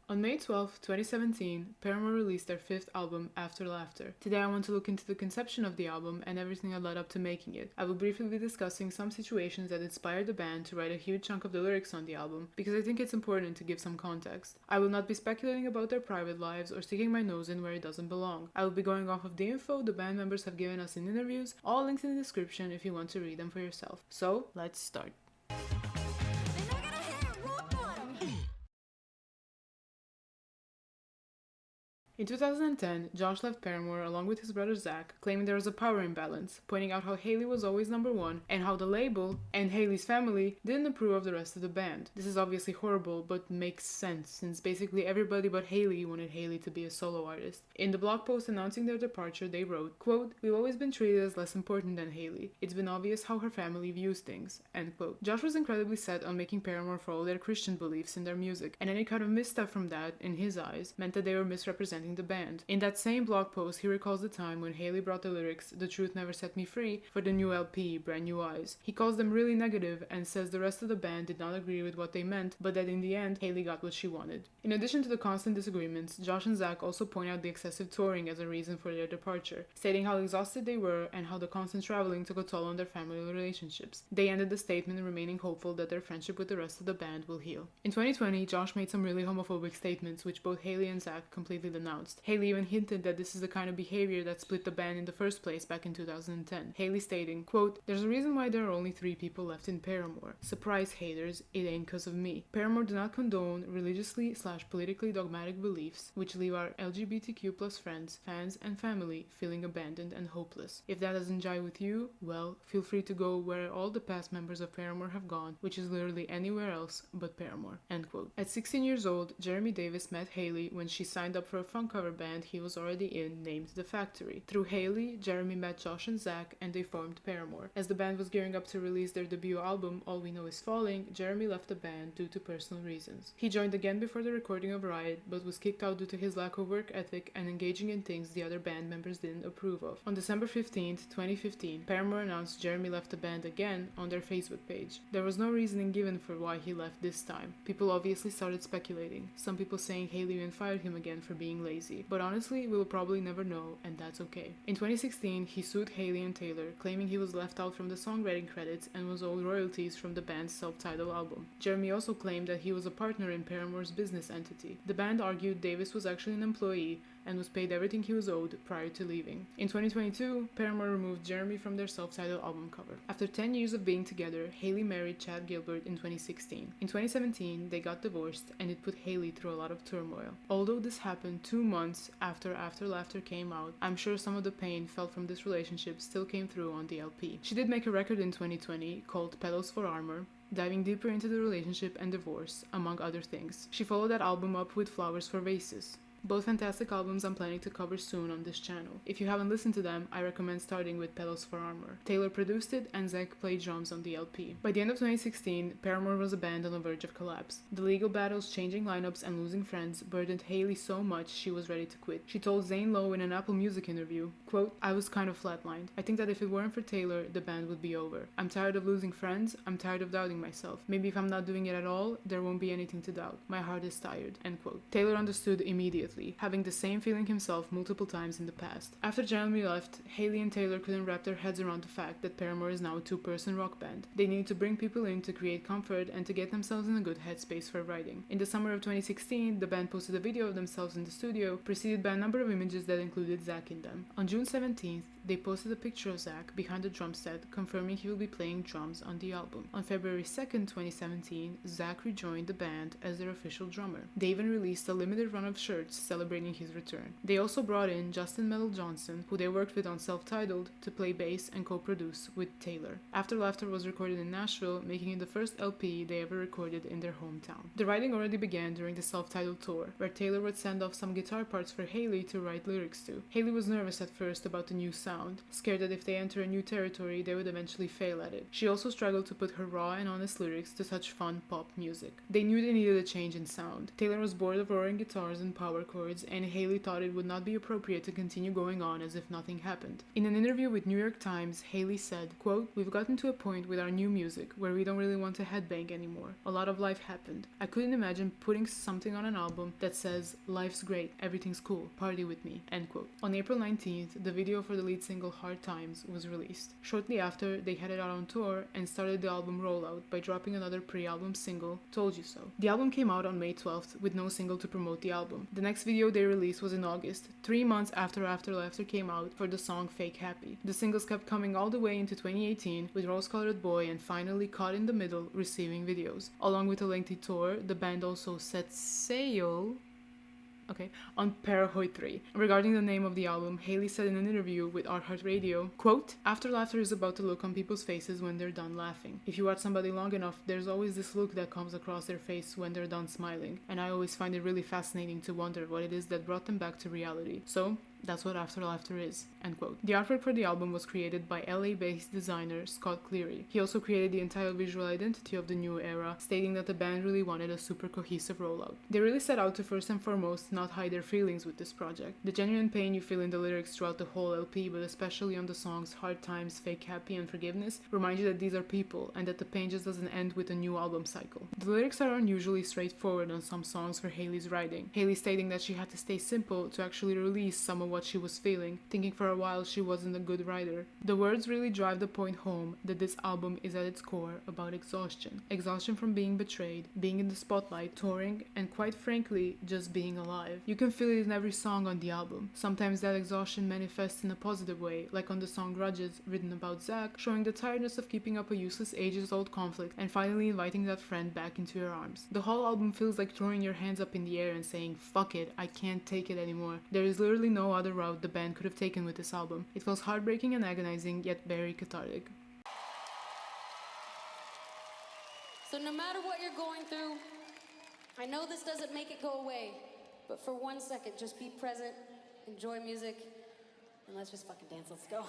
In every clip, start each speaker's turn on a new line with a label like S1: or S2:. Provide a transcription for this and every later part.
S1: On May 12, 2017, Paramore released their fifth album, After Laughter. Today I want to look into the conception of the album and everything that led up to making it. I will briefly be discussing some situations that inspired the band to write a huge chunk of the lyrics on the album, because I think it's important to give some context. I will not be speculating about their private lives or sticking my nose in where it doesn't belong. I will be going off of the info the band members have given us in interviews, all linked in the description if you want to read them for yourself. So, let's start. In 2010, Josh left Paramore along with his brother Zach, claiming there was a power imbalance, pointing out how Hayley was always number one and how the label and Hayley's family didn't approve of the rest of the band. This is obviously horrible, but makes sense since basically everybody but Hayley wanted Hayley to be a solo artist. In the blog post announcing their departure, they wrote, quote, "We've always been treated as less important than Hayley. It's been obvious how her family views things," end quote. Josh was incredibly set on making Paramore follow their Christian beliefs in their music, and any kind of misstep from that, in his eyes, meant that they were misrepresenting the band. In that same blog post, he recalls the time when Hayley brought the lyrics "The Truth Never Set Me Free" for the new LP, Brand New Eyes. He calls them really negative and says the rest of the band did not agree with what they meant, but that in the end, Hayley got what she wanted. In addition to the constant disagreements, Josh and Zach also point out the excessive touring as a reason for their departure, stating how exhausted they were and how the constant traveling took a toll on their family relationships. They ended the statement remaining hopeful that their friendship with the rest of the band will heal. In 2020, Josh made some really homophobic statements which both Hayley and Zach completely denounced. Hayley even hinted that this is the kind of behavior that split the band in the first place back in 2010. Hayley stating, quote, "There's a reason why there are only 3 people left in Paramore. Surprise haters, it ain't 'cause of me. Paramore do not condone religiously/politically dogmatic beliefs which leave our LGBTQ+ friends, fans, and family feeling abandoned and hopeless. If that doesn't jive with you, well, feel free to go where all the past members of Paramore have gone, which is literally anywhere else but Paramore," end quote. At 16 years old, Jeremy Davis met Hayley when she signed up for a funk cover band he was already in named The Factory. Through Hayley, Jeremy met Josh and Zach and they formed Paramore. As the band was gearing up to release their debut album, All We Know Is Falling, Jeremy left the band due to personal reasons. He joined again before the recording of Riot, but was kicked out due to his lack of work ethic and engaging in things the other band members didn't approve of. On December 15th, 2015, Paramore announced Jeremy left the band again on their Facebook page. There was no reasoning given for why he left this time. People obviously started speculating, some people saying Hayley even fired him again for being lazy, but honestly, we'll probably never know, and that's okay. In 2016, he sued Hayley and Taylor, claiming he was left out from the songwriting credits and was owed royalties from the band's self-titled album. Jeremy also claimed that he was a partner in Paramore's business entity. The band argued Davis was actually an employee and was paid everything he was owed prior to leaving. In 2022, Paramore removed Jeremy from their self-titled album cover. After 10 years of being together, Hayley married Chad Gilbert in 2016. In 2017, they got divorced, and it put Hayley through a lot of turmoil. Although this happened 2 months after Laughter came out, I'm sure some of the pain felt from this relationship still came through on the LP. She did make a record in 2020 called Petals for Armor, diving deeper into the relationship and divorce, among other things. She followed that album up with Flowers for Vases. Both fantastic albums I'm planning to cover soon on this channel. If you haven't listened to them, I recommend starting with Petals for Armor. Taylor produced it and Zach played drums on the LP. By the end of 2016, Paramore was a band on the verge of collapse. The legal battles, changing lineups, and losing friends burdened Hayley so much she was ready to quit. She told Zane Lowe in an Apple Music interview, quote, "I was kind of flatlined. I think that if it weren't for Taylor, the band would be over. I'm tired of losing friends. I'm tired of doubting myself. Maybe if I'm not doing it at all, there won't be anything to doubt. My heart is tired," end quote. Taylor understood immediately, having the same feeling himself multiple times in the past. After Jeremy left, Hayley and Taylor couldn't wrap their heads around the fact that Paramore is now a 2-person rock band. They needed to bring people in to create comfort and to get themselves in a good headspace for writing. In the summer of 2016, the band posted a video of themselves in the studio, preceded by a number of images that included Zach in them. On June 17th, they posted a picture of Zach behind the drum set, confirming he will be playing drums on the album. On February 2nd, 2017, Zach rejoined the band as their official drummer. They even released a limited run of shirts celebrating his return. They also brought in Justin Metal Johnson, who they worked with on Self-Titled, to play bass and co-produce with Taylor. After Laughter was recorded in Nashville, making it the first LP they ever recorded in their hometown. The writing already began during the Self-Titled tour, where Taylor would send off some guitar parts for Hayley to write lyrics to. Hayley was nervous at first about the new sound, scared that if they enter a new territory, they would eventually fail at it. She also struggled to put her raw and honest lyrics to such fun pop music. They knew they needed a change in sound. Taylor was bored of roaring guitars and power chords, and Hailey thought it would not be appropriate to continue going on as if nothing happened. In an interview with New York Times, Hailey said, quote, "We've gotten to a point with our new music where we don't really want to headbang anymore. A lot of life happened. I couldn't imagine putting something on an album that says, 'Life's great, everything's cool, party with me,'" end quote. On April 19th, the video for the lead single Hard Times was released. Shortly after, they headed out on tour and started the album rollout by dropping another pre-album single, Told You So. The album came out on May 12th with no single to promote the album. The next video they released was in August, 3 months after After Laughter came out, for the song Fake Happy. The singles kept coming all the way into 2018, with Rose Colored Boy and finally Caught in the Middle receiving videos. Along with a lengthy tour, the band also set sail on Paramore 3. Regarding the name of the album, Hailey said in an interview with iHeartRadio, quote, "After Laughter is about the look on people's faces when they're done laughing. If you watch somebody long enough, there's always this look that comes across their face when they're done smiling, and I always find it really fascinating to wonder what it is that brought them back to reality. So, that's what After Laughter is," end quote. The artwork for the album was created by LA-based designer Scott Cleary. He also created the entire visual identity of the new era, stating that the band really wanted a super cohesive rollout. They really set out to first and foremost not hide their feelings with this project. The genuine pain you feel in the lyrics throughout the whole LP, but especially on the songs Hard Times, Fake Happy, and Forgiveness, remind you that these are people, and that the pain just doesn't end with a new album cycle. The lyrics are unusually straightforward on some songs for Hailey's writing. Hailey stating that she had to stay simple to actually release some of what she was feeling, thinking for a while she wasn't a good writer. The words really drive the point home that this album is at its core about exhaustion. Exhaustion from being betrayed, being in the spotlight, touring, and quite frankly, just being alive. You can feel it in every song on the album. Sometimes that exhaustion manifests in a positive way, like on the song Grudges, written about Zach, showing the tiredness of keeping up a useless ages-old conflict and finally inviting that friend back into your arms. The whole album feels like throwing your hands up in the air and saying, "Fuck it, I can't take it anymore." There is literally no other route the band could have taken with this album. It feels heartbreaking and agonizing, yet very cathartic.
S2: So no matter what you're going through, I know this doesn't make it go away, but for 1 second, just be present, enjoy music, and let's just fucking dance. Let's go.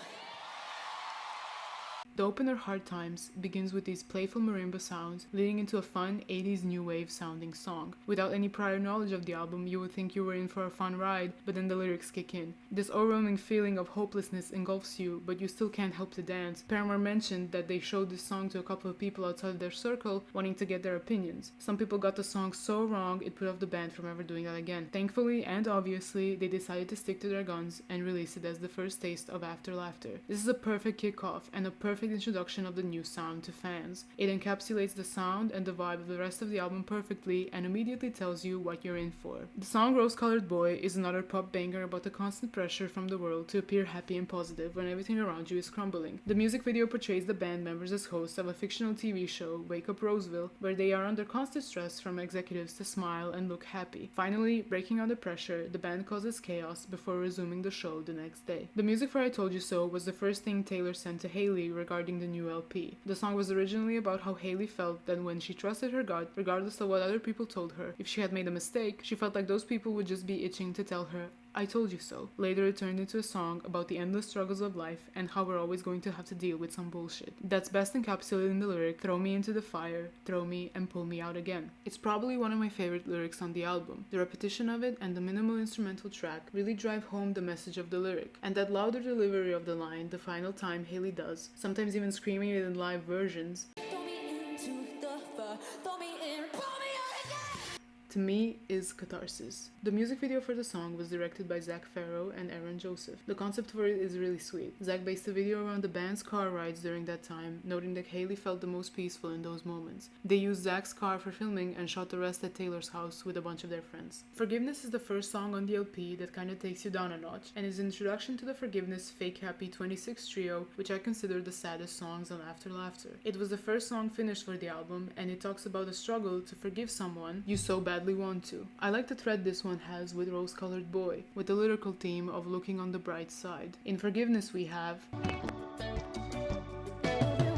S1: The opener Hard Times begins with these playful marimba sounds, leading into a fun 80s new wave sounding song. Without any prior knowledge of the album, you would think you were in for a fun ride, but then the lyrics kick in. This overwhelming feeling of hopelessness engulfs you, but you still can't help to dance. Paramore mentioned that they showed this song to a couple of people outside their circle, wanting to get their opinions. Some people got the song so wrong, it put off the band from ever doing that again. Thankfully, and obviously, they decided to stick to their guns and release it as the first taste of After Laughter. This is a perfect kickoff and a perfect introduction of the new sound to fans. It encapsulates the sound and the vibe of the rest of the album perfectly and immediately tells you what you're in for. The song Rose Colored Boy is another pop banger about the constant pressure from the world to appear happy and positive when everything around you is crumbling. The music video portrays the band members as hosts of a fictional TV show, Wake Up Roseville, where they are under constant stress from executives to smile and look happy. Finally, breaking under pressure, the band causes chaos before resuming the show the next day. The music for I Told You So was the first thing Taylor sent to Hailey regarding the new LP. The song was originally about how Hailey felt that when she trusted her gut, regardless of what other people told her, if she had made a mistake, she felt like those people would just be itching to tell her, "I told you so." Later it turned into a song about the endless struggles of life and how we're always going to have to deal with some bullshit. That's best encapsulated in the lyric, "Throw me into the fire, throw me and pull me out again." It's probably one of my favorite lyrics on the album. The repetition of it and the minimal instrumental track really drive home the message of the lyric, and that louder delivery of the line the final time Hailey does, sometimes even screaming it in live versions,
S2: Throw me into the fire, throw me in, pull me out again.
S1: to me is catharsis. The music video for the song was directed by Zach Farrow and Aaron Joseph. The concept for it is really sweet. Zach based the video around the band's car rides during that time, noting that Hailey felt the most peaceful in those moments. They used Zach's car for filming and shot the rest at Taylor's house with a bunch of their friends. Forgiveness is the first song on the LP that kinda takes you down a notch, and is an introduction to the Forgiveness Fake Happy 26 trio, which I consider the saddest songs on After Laughter. It was the first song finished for the album, and it talks about the struggle to forgive someone you so badly want to. I like the thread this one has with Rose Colored Boy, with the lyrical theme of looking on the bright side. In Forgiveness we have
S2: Every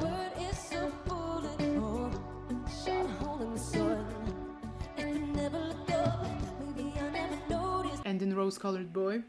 S2: word is a bullet hole, shot hole in the soil. If you never look up, maybe I never noticed.
S1: and in Rose Colored Boy,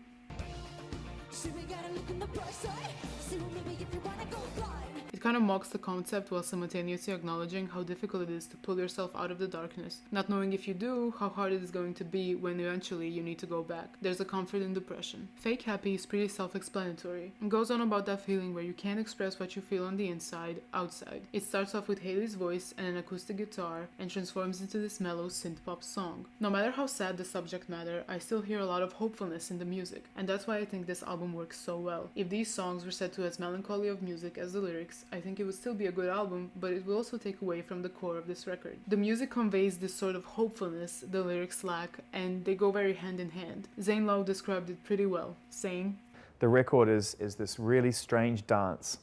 S2: See, we gotta look in the bright side. See, maybe if you wanna go blind.
S1: it kind of mocks the concept while simultaneously acknowledging how difficult it is to pull yourself out of the darkness, not knowing if you do, how hard it is going to be when eventually you need to go back. There's a comfort in depression. Fake Happy is pretty self-explanatory and goes on about that feeling where you can't express what you feel on the inside, outside. It starts off with Hayley's voice and an acoustic guitar and transforms into this mellow synth-pop song. No matter how sad the subject matter, I still hear a lot of hopefulness in the music, and that's why I think this album works so well. If these songs were set to as melancholy of music as the lyrics, I think it would still be a good album, but it will also take away from the core of this record. The music conveys this sort of hopefulness the lyrics lack, and they go very hand in hand. Zane Lowe described it pretty well, saying,
S3: "The record is this really strange dance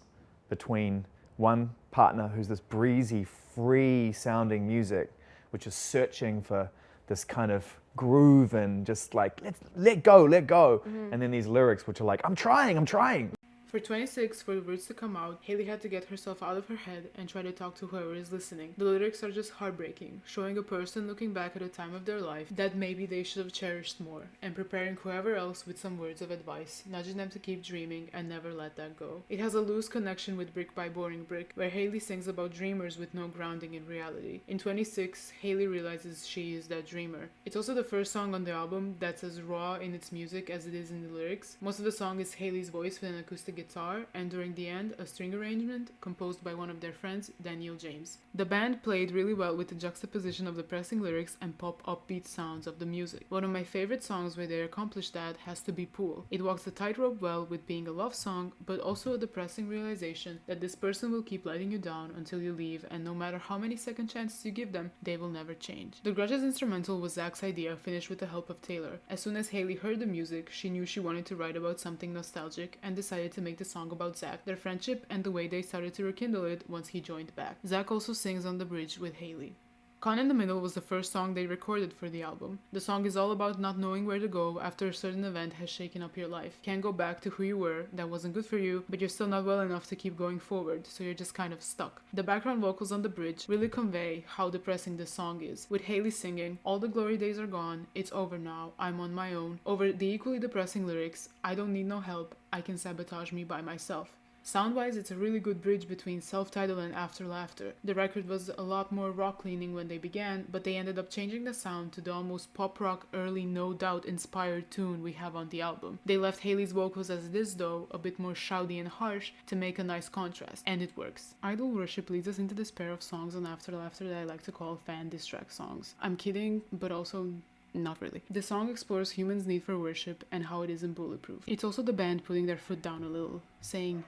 S3: between one partner who's this breezy, free sounding music, which is searching for this kind of groove and just like, let go. And then these lyrics which are like, I'm trying.
S1: For 26, for the words to come out, Hayley had to get herself out of her head and try to talk to whoever is listening. The lyrics are just heartbreaking, showing a person looking back at a time of their life that maybe they should have cherished more, and preparing whoever else with some words of advice, nudging them to keep dreaming and never let that go. It has a loose connection with Brick by Boring Brick, where Hayley sings about dreamers with no grounding in reality. In 26, Hayley realizes she is that dreamer. It's also the first song on the album that's as raw in its music as it is in the lyrics. Most of the song is Hayley's voice with an acoustic guitar, and during the end, a string arrangement composed by one of their friends, Daniel James. The band played really well with the juxtaposition of depressing lyrics and pop upbeat sounds of the music. One of my favorite songs where they accomplish that has to be Pool. It walks the tightrope well with being a love song, but also a depressing realization that this person will keep letting you down until you leave, and no matter how many second chances you give them, they will never change. The Grudges instrumental was Zach's idea, finished with the help of Taylor. As soon as Hayley heard the music, she knew she wanted to write about something nostalgic and decided to make the song about Zach, their friendship, and the way they started to rekindle it once he joined back. Zach also sings on the bridge with Hayley. Con in the Middle was the first song they recorded for the album. The song is all about not knowing where to go after a certain event has shaken up your life. Can't go back to who you were, that wasn't good for you, but you're still not well enough to keep going forward, so you're just kind of stuck. The background vocals on the bridge really convey how depressing this song is, with Hayley singing, "All the glory days are gone, it's over now, I'm on my own," over the equally depressing lyrics, "I don't need no help, I can sabotage me by myself." Sound-wise, it's a really good bridge between Self-Titled and After Laughter. The record was a lot more rock-leaning when they began, but they ended up changing the sound to the almost pop-rock early No Doubt inspired tune we have on the album. They left Hayley's vocals as it is though, a bit more shouty and harsh, to make a nice contrast, and it works. Idol Worship leads us into this pair of songs on After Laughter that I like to call fan diss track songs. I'm kidding, but also not really. The song explores humans' need for worship and how it isn't bulletproof. It's also the band putting their foot down a little, saying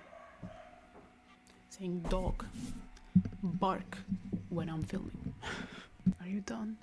S1: dog, bark when I'm filming. Are you done?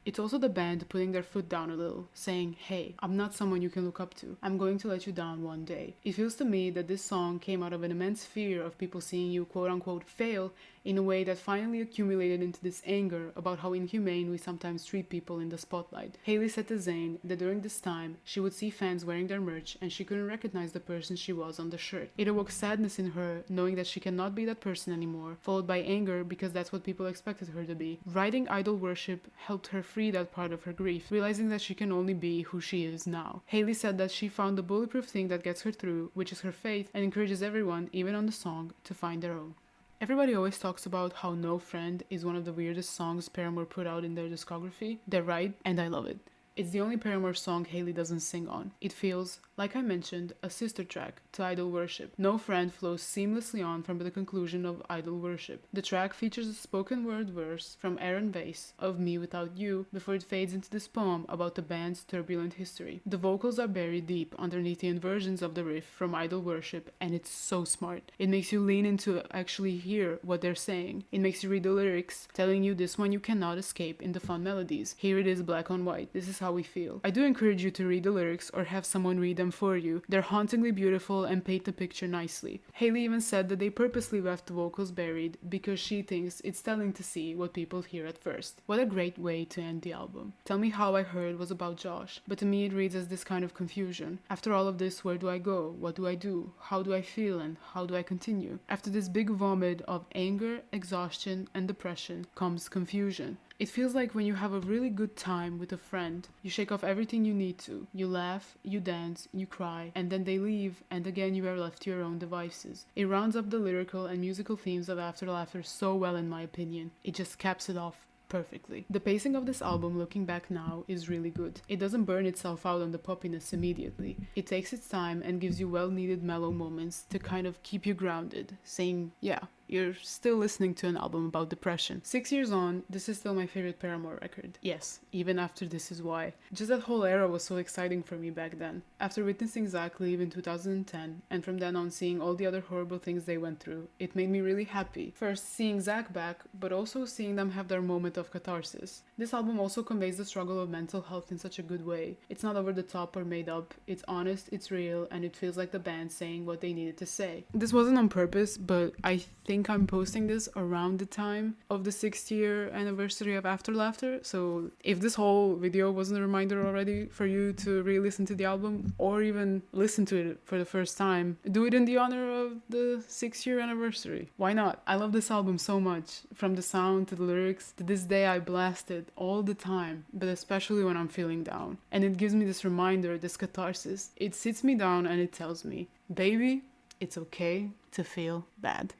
S1: It's also the band putting their foot down a little, saying, hey, I'm not someone you can look up to. I'm going to let you down one day. It feels to me that this song came out of an immense fear of people seeing you quote-unquote fail in a way that finally accumulated into this anger about how inhumane we sometimes treat people in the spotlight. Hayley said to Zayn that during this time, she would see fans wearing their merch and she couldn't recognize the person she was on the shirt. It awoke sadness in her, knowing that she cannot be that person anymore, followed by anger because that's what people expected her to be. Writing Idol Worship helped her free that part of her grief, realizing that she can only be who she is now. Hayley said that she found the bulletproof thing that gets her through, which is her faith, and encourages everyone, even on the song, to find their own. Everybody always talks about how No Friend is one of the weirdest songs Paramore put out in their discography. They're right, and I love it. It's the only Paramore song Hayley doesn't sing on. It feels, like I mentioned, a sister track to Idol Worship. No Friend flows seamlessly on from the conclusion of Idol Worship. The track features a spoken word verse from Aaron Vase of Me Without You before it fades into this poem about the band's turbulent history. The vocals are buried deep underneath the inversions of the riff from Idol Worship, and it's so smart. It makes you lean into actually hear what they're saying. It makes you read the lyrics, telling you this one you cannot escape in the fun melodies. Here it is black on white. This is how we feel. I do encourage you to read the lyrics or have someone read them for you. They're hauntingly beautiful and paint the picture nicely. Hayley even said that they purposely left the vocals buried because she thinks it's telling to see what people hear at first. What a great way to end the album. Tell Me How I Heard was about Josh, but to me it reads as this kind of confusion. After all of this, where do I go? What do I do? How do I feel and how do I continue? After this big vomit of anger, exhaustion, and depression comes confusion. It feels like when you have a really good time with a friend, you shake off everything you need to. You laugh, you dance, you cry, and then they leave, and again you are left to your own devices. It rounds up the lyrical and musical themes of After Laughter so well, in my opinion. It just caps it off perfectly. The pacing of this album, looking back now, is really good. It doesn't burn itself out on the poppiness immediately. It takes its time and gives you well-needed mellow moments to kind of keep you grounded, saying, yeah, you're still listening to an album about depression. 6 years on, this is still my favorite Paramore record. Yes, even after This Is Why. Just that whole era was so exciting for me back then. After witnessing Zach leave in 2010, and from then on seeing all the other horrible things they went through, it made me really happy. First, seeing Zach back, but also seeing them have their moment of catharsis. This album also conveys the struggle of mental health in such a good way. It's not over the top or made up, it's honest, it's real, and it feels like the band saying what they needed to say. This wasn't on purpose, but I think I'm posting this around the time of the 6th year anniversary of After Laughter, so if this whole video wasn't a reminder already for you to re-listen to the album, or even listen to it for the first time, do it in the honor of the 6th year anniversary. Why not? I love this album so much, from the sound to the lyrics. To this day I blast it all the time, but especially when I'm feeling down. And it gives me this reminder, this catharsis. It sits me down and it tells me, baby, it's okay to feel bad.